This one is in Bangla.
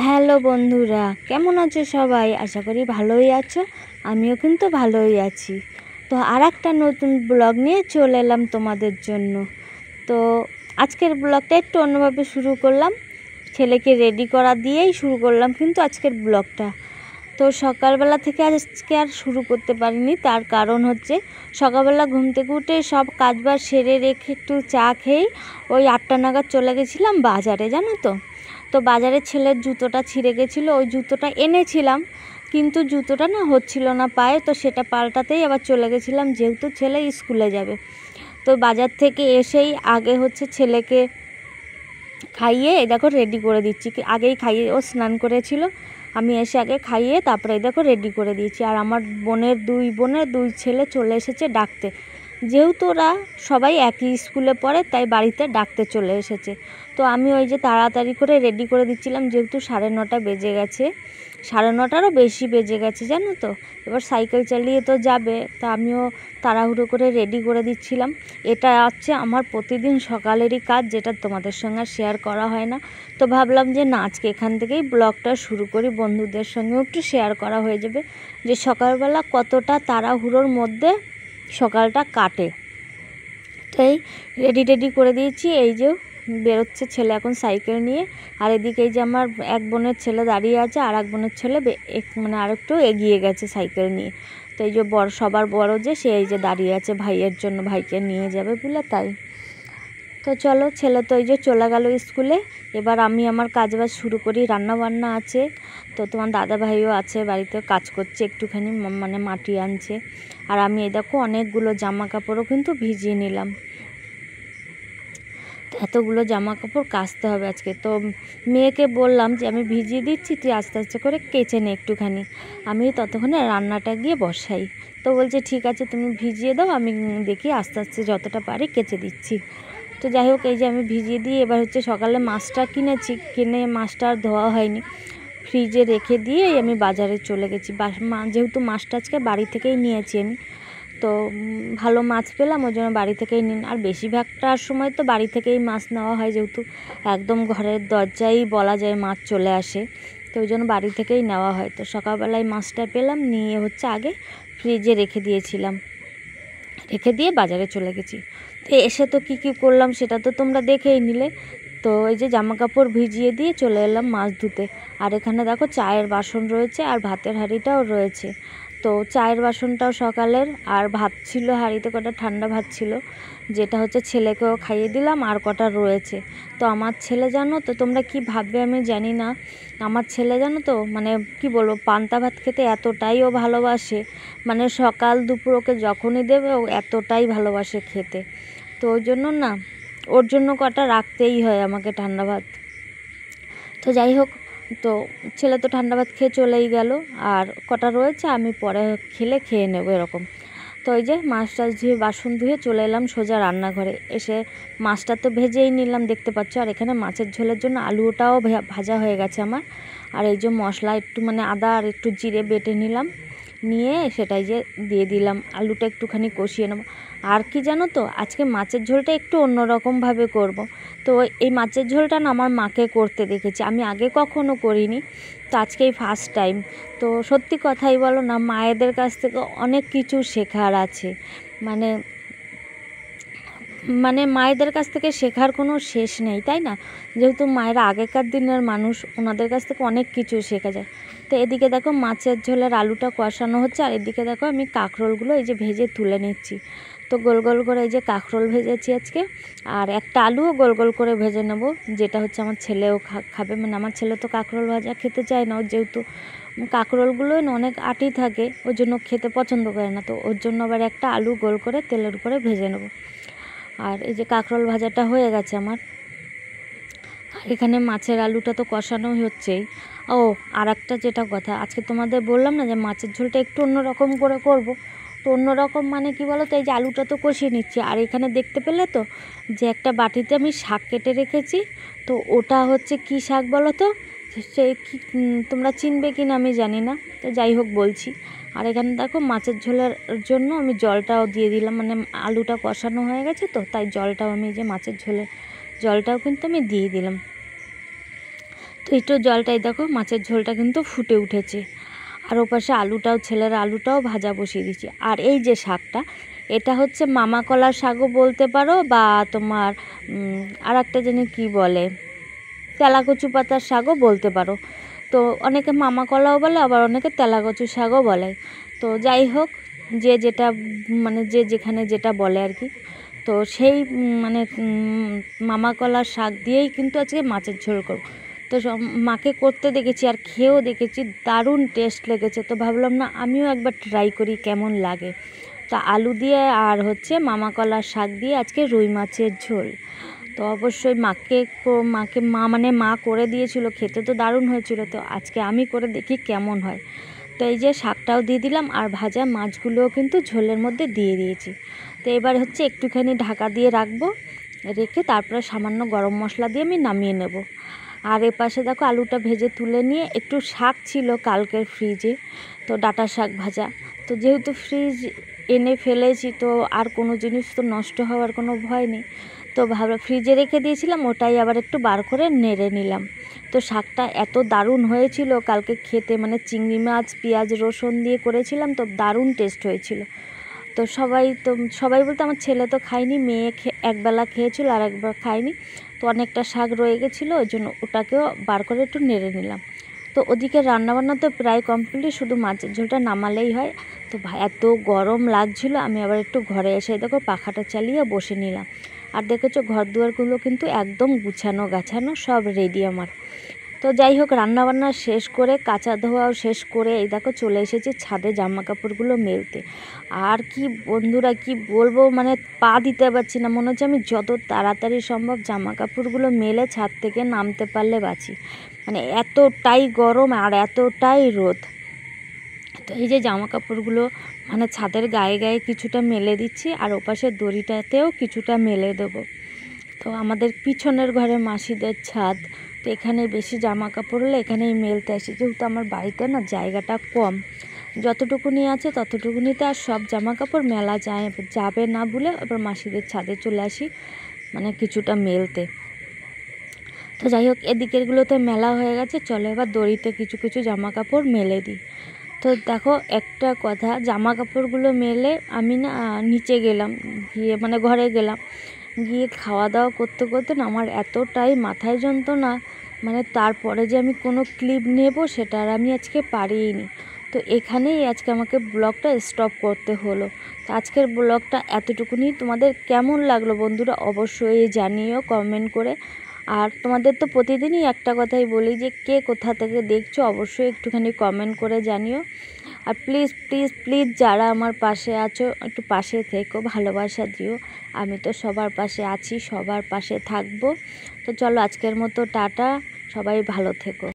হ্যালো বন্ধুরা, কেমন আছো সবাই? আশা করি ভালোই আছো। আমিও কিন্তু ভালোই আছি। তো আর একটা নতুন ব্লগ নিয়ে চলে এলাম তোমাদের জন্য। তো আজকের ব্লগটা একটু অন্যভাবে শুরু করলাম, ছেলেকে রেডি করা দিয়েই শুরু করলাম কিন্তু আজকের ব্লগটা। তো সকালবেলা থেকে আজকে আর শুরু করতে পারিনি, তার কারণ হচ্ছে সকালবেলা ঘুম থেকে উঠে সব কাজবাজ সেরে রেখে একটু চা খেয়েই ওই 8টা নাগাদ চলে গেছিলাম বাজারে, জানো তো। তো বাজারে ছেলের জুতোটা ছিঁড়ে গেছিলো, ওই জুতোটা এনেছিলাম কিন্তু জুতোটা না হচ্ছিল না পায়ে, তো সেটা পাল্টাতেই আবার চলে গেছিলাম যেহেতু ছেলে স্কুলে যাবে। তো বাজার থেকে এসেই আগে হচ্ছে ছেলেকে খাইয়ে এই দেখো রেডি করে দিচ্ছি, আগেই খাইয়ে ও স্নান করেছিল, আমি এসে আগে খাইয়ে তারপরে এই দেখো রেডি করে দিয়েছি। আর আমার বোনের দুই ছেলে চলে এসেছে ডাকতে, যেহেতু ওরা সবাই একই স্কুলে পড়ে তাই বাড়িতে ডাকতে চলে এসেছে। তো আমি ওই যে তাড়াতাড়ি করে রেডি করে দিচ্ছিলাম যেহেতু 9:30 বেজে গেছে, 9:30-ও বেশি বেজে গেছে জানো তো। এবার সাইকেল চালিয়ে তো যাবে, তা আমিও তাড়াহুড়ো করে রেডি করে দিচ্ছিলাম। এটা হচ্ছে আমার প্রতিদিন সকালেরই কাজ, যেটা তোমাদের সঙ্গে শেয়ার করা হয় না। তো ভাবলাম যে না, আজকে এখান থেকেই ব্লগটা শুরু করি, বন্ধুদের সঙ্গেও একটু শেয়ার করা হয়ে যাবে যে সকালবেলা কতটা তাড়াহুড়োর মধ্যে সকালটা কাটে। তো এই রেডি করে দিয়েছি, এই যে বেরোচ্ছে ছেলে এখন সাইকেল নিয়ে। আর এদিকে এই যে আমার এক বোনের ছেলে দাঁড়িয়ে আছে, আর এক বোনের ছেলে মানে আরেকটু এগিয়ে গেছে সাইকেল নিয়ে। তো এই যে সবার বড় যে সে এই যে দাঁড়িয়ে আছে ভাইয়ের জন্য, ভাইকে নিয়ে যাবে বলে তাই। তো চলো, ছেলে তো এই যে চলে গেল স্কুলে। এবার আমি আমার কাজবাজ শুরু করি, রান্না বান্না আছে। তো তোমার দাদা ভাইও আছে বাড়িতে, কাজ করছে একটুখানি, মানে মাটি আনছে। আর আমি এই দেখো অনেকগুলো জামা কাপড়ও কিন্তু ভিজিয়ে নিলাম। এতগুলো জামা কাপড় কাচতে হবে আজকে। তো মেয়েকে বললাম যে আমি ভিজিয়ে দিচ্ছি, তুই আস্তে আস্তে করে কেচে নে একটুখানি, আমি ততক্ষণে রান্নাটা গিয়ে বসাই। তো বলছে ঠিক আছে তুমি ভিজিয়ে দাও, আমি দেখি আস্তে আস্তে যতটা পারি কেচে দিচ্ছি। তো যাই হোক, এই যে আমি ভিজিয়ে দিয়ে এবার হচ্ছে সকালে মাছটা কিনে মাছটা আর ধোয়া হয়নি, ফ্রিজে রেখে দিয়ে আমি বাজারে চলে গেছি। যেহেতু মাছটা আজকে বাড়ি থেকেই নিয়েছি আমি, তো ভালো মাছ পেলাম ওই জন্য বাড়ি থেকেই নিন। আর বেশিরভাগটার সময় তো বাড়ি থেকেই মাছ নেওয়া হয়, যেহেতু একদম ঘরের দরজায় বলা যায় মাছ চলে আসে, তো ওই জন্য বাড়ি থেকেই নেওয়া হয়। তো সকালবেলায় মাছটা পেলাম, নিয়ে হচ্ছে আগে ফ্রিজে রেখে দিয়েছিলাম, রেখে দিয়ে বাজারে চলে গেছি। তো এসে তো কী করলাম সেটা তো তোমরা দেখেই নিলে। তো এই যে জামা কাপড় ভিজিয়ে দিয়ে চলে এলাম মাছ ধুতে। আর এখানে দেখো চায়ের বাসন রয়েছে আর ভাতের হাঁড়িটাও রয়েছে। তো চায়ের বাসনটাও সকালের, আর ভাত ছিল হাঁড়িতে, কটা ঠান্ডা ভাত ছিল, যেটা হচ্ছে ছেলেকেও খাইয়ে দিলাম, আর কটা রয়েছে। তো আমার ছেলে জানো তো, তোমরা কি ভাববে আমি জানি না, আমার ছেলে জানো তো মানে কি বলবো, পান্তা ভাত খেতে এতটাই ও ভালোবাসে, মানে সকাল দুপুর ওকে যখনই দেবে ও এতটাই ভালোবাসে খেতে। তো ওই জন্য না, ওর জন্য কটা রাখতেই হয় আমাকে ঠান্ডা ভাত। তো যাই হোক, তো ছেলে তো ঠান্ডা ভাত খেয়ে চলেই গেল, আর কটা রয়েছে আমি পরে খেয়ে নেব এরকম। তো ওই যে মাছটা ধুয়ে বাসন ধুয়ে চলে এলাম সোজা রান্নাঘরে। এসে মাছটা তো ভেজেই নিলাম দেখতে পাচ্ছ, আর এখানে মাছের ঝোলের জন্য আলুটাও ভাজা হয়ে গেছে আমার। আর এই যে মশলা একটু মানে আদা আর একটু জিরে বেটে নিলাম, নিয়ে সেটাই যে দিয়ে দিলাম, আলুটা একটুখানি কষিয়ে নেব। আর কি জানো তো, আজকে মাছের ঝোলটা একটু অন্যরকমভাবে করব। তো এই মাছের ঝোলটা না আমার মাকে করতে দেখেছি, আমি আগে কখনো করিনি, তো আজকেই ফার্স্ট টাইম। তো সত্যি কথাই বলো না, মায়েদের কাছ থেকে অনেক কিছু শেখার আছে, মানে মানে মায়েদের কাছ থেকে শেখার কোনো শেষ নেই, তাই না? যেহেতু মায়েরা আগেকার দিনের মানুষ, ওনাদের কাছ থেকে অনেক কিছু শেখা যায়। তো এদিকে দেখো মাছের ঝোলের আলুটা কষানো হচ্ছে, আর এদিকে দেখো আমি কাঁকরোলগুলো এই যে ভেজে তুলে নিচ্ছি। তো গোল গোল করে এই যে কাঁকরোল ভেজেছি আজকে, আর একটা আলুও গোল গোল করে ভেজে নেব, যেটা হচ্ছে আমার ছেলেও খাবে। মানে আমার ছেলে তো কাঁকরোল ভাজা খেতে চায় না, যেহেতু কাঁকরোলগুলো অনেক আটি থাকে ওই জন্য খেতে পছন্দ করে না, তো ওর জন্য আবার একটা আলু গোল করে তেলের উপরে ভেজে নেব। আর এই যে কাঁকরোল ভাজাটা হয়ে গেছে আমার, আর এখানে মাছের আলুটা তো কষানোই হচ্ছেই। ও আর একটা যেটা কথা, আজকে তোমাদের বললাম না যে মাছের ঝোলটা একটু অন্যরকম করে করব। তো অন্যরকম মানে কি বলো তো, এই যে আলুটা তো কষিয়ে নিচ্ছি, আর এখানে দেখতে পেলে তো যে একটা বাটিতে আমি শাক কেটে রেখেছি। তো ওটা হচ্ছে কি শাক বলো তো, সে কি তোমরা চিনবে কি না আমি জানি না, তো যাই হোক বলছি। আর এখানে দেখো মাছের ঝোলের জন্য আমি জলটাও দিয়ে দিলাম, মানে আলুটা কষানো হয়ে গেছে তো তাই জলটাও আমি যে মাছের ঝোলের জলটাও কিন্তু আমি দিয়ে দিলাম। তো একটু জলটাই দেখো মাছের ঝোলটা কিন্তু ফুটে উঠেছে। আর ওপাশে আলুটাও, ছেলের আলুটাও ভাজা বসিয়ে দিয়েছি। আর এই যে শাকটা, এটা হচ্ছে মামা কলার শাকও বলতে পারো, বা তোমার আর একটা জানি কী বলে, তেলাকচু পাতার শাকও বলতে পারো। তো অনেকে মামা কলাও বলে, আবার অনেকে তেলাকচু শাকও বলে। তো যাই হোক, যে যেটা মানে যে যেখানে যেটা বলে আর কি। তো সেই মানে মামা কলার শাক দিয়েই কিন্তু আজকে মাছের ঝোল করব। তো মাকে করতে দেখেছি আর খেয়েও দেখেছি, দারুণ টেস্ট লেগেছে। তো ভাবলাম না আমিও একবার ট্রাই করি কেমন লাগে। তা আলু দিয়ে আর হচ্ছে মামা কলার শাক দিয়ে আজকে রুই মাছের ঝোল। তো অবশ্যই মা করে দিয়েছিল, খেতে তো দারুণ হয়েছিল। তো আজকে আমি করে দেখি কেমন হয়। তো এই যে শাকটাও দিয়ে দিলাম, আর ভাজা মাছগুলোও কিন্তু ঝোলের মধ্যে দিয়ে দিয়েছি। তো এবার হচ্ছে একটুখানি ঢাকা দিয়ে রাখবো, রেখে তারপরে সামান্য গরম মশলা দিয়ে আমি নামিয়ে নেব। আর এপাশে দেখো আলুটা ভেজে তুলে নিয়ে, একটু শাক ছিল কালকের ফ্রিজে, তো ডাঁটা শাক ভাজা। তো যেহেতু ফ্রিজ এনে ফেলেছি, তো আর কোনো জিনিস তো নষ্ট হওয়ার কোনো ভয় নেই। তো ফ্রিজে রেখে দিয়েছিলাম, ওটাই আবার একটু বার করে নেড়ে নিলাম। তো শাকটা এত দারুণ হয়েছিল কালকে খেতে, মানে চিংড়ি মাছ, পেঁয়াজ, রসুন দিয়ে করেছিলাম, তো দারুণ টেস্ট হয়েছিল। তো সবাই বলতে আমার ছেলে তো খায়নি, মেয়ে একবেলা খেয়েছিল আর একবার খায়নি। তো অনেকটা শাক রয়ে গেছিলো, ওই জন্য ওটাকেও বার করে একটু নেড়ে নিলাম। তো ওদিকে রান্নাবান্না তো প্রায় কমপ্লিট, শুধু মাছের ঝোলটা নামালেই হয়। তো এত গরম লাগছিল, আমি আবার একটু ঘরে এসে দেখো পাখাটা চালিয়ে বসে নিলাম। আর দেখেছো ঘর দুয়ারগুলো কিন্তু একদম গুছানো গাছানো, সব রেডি আমার। তো যাই হোক, রান্নাবান্না শেষ করে, কাচা ধোয়াও শেষ করে, এই দেখো চলে এসেছি ছাদে জামা কাপড়গুলো মেলতে। আর কি বন্ধুরা কি বলবো, মানে পা দিতে পারছি না, মনে হচ্ছে আমি যত তাড়াতাড়ি সম্ভব জামা কাপড়গুলো মেলে ছাদ থেকে নামতে পারলে বাঁচি। মানে এতটাই গরম আর এতটাই রোদ। তো এই যে জামা কাপড়গুলো মানে ছাদের গায়ে গায়ে কিছুটা মেলে দিচ্ছি, আর ওপাশে দড়িটাতেও কিছুটা মেলে দেবো। তো আমাদের পিছনের ঘরে মাসিদের ছাদ, তো এখানে বেশি জামা কাপড় হলে এখানেই মেলতে আসি, যেহেতু আমার বাড়িতে না জায়গাটা কম, যতটুকুনি আছে ততটুকুনিতে আর সব জামা কাপড় মেলা যাবে না বলে আবার মাসিদের ছাদে চলে আসি, মানে কিছুটা মেলতে। তো যাই হোক, এদিকেরগুলোতে মেলা হয়ে গেছে, চলো এবার দড়িতে কিছু কিছু জামা কাপড় মেলে দিই। তো দেখো একটা কথা, জামা কাপড়গুলো মেলে আমি না নিচে গেলাম, গিয়ে মানে ঘরে গেলাম, গিয়ে খাওয়া দাওয়া করতে করতে না আমার এতটাই মাথায় যন্ত্রণা, মানে তারপরে যে আমি কোনো ক্লিপ নেব সেটা আর আমি আজকে পারিনি। তো এখানেই আজকে আমাকে ব্লগটা স্টপ করতে হলো। তো আজকের ব্লগটা এতটুকুনি। তোমাদের কেমন লাগলো বন্ধুরা অবশ্যই জানিও কমেন্ট করে। আর তোমাদের তো প্রতিদিনই একটা কথাই বলি যে কে কোথা থেকে দেখছো অবশ্যই একটুখানি কমেন্ট করে জানিও। আর প্লিজ প্লিজ প্লিজ যারা আমার পাশে আছো একটু পাশে থেকো, ভালোবাসা দিও। আমি তো সবার পাশে আছি, সবার পাশে থাকবো। তো চলো আজকের মতো টাটা, সবাই ভালো থেকো।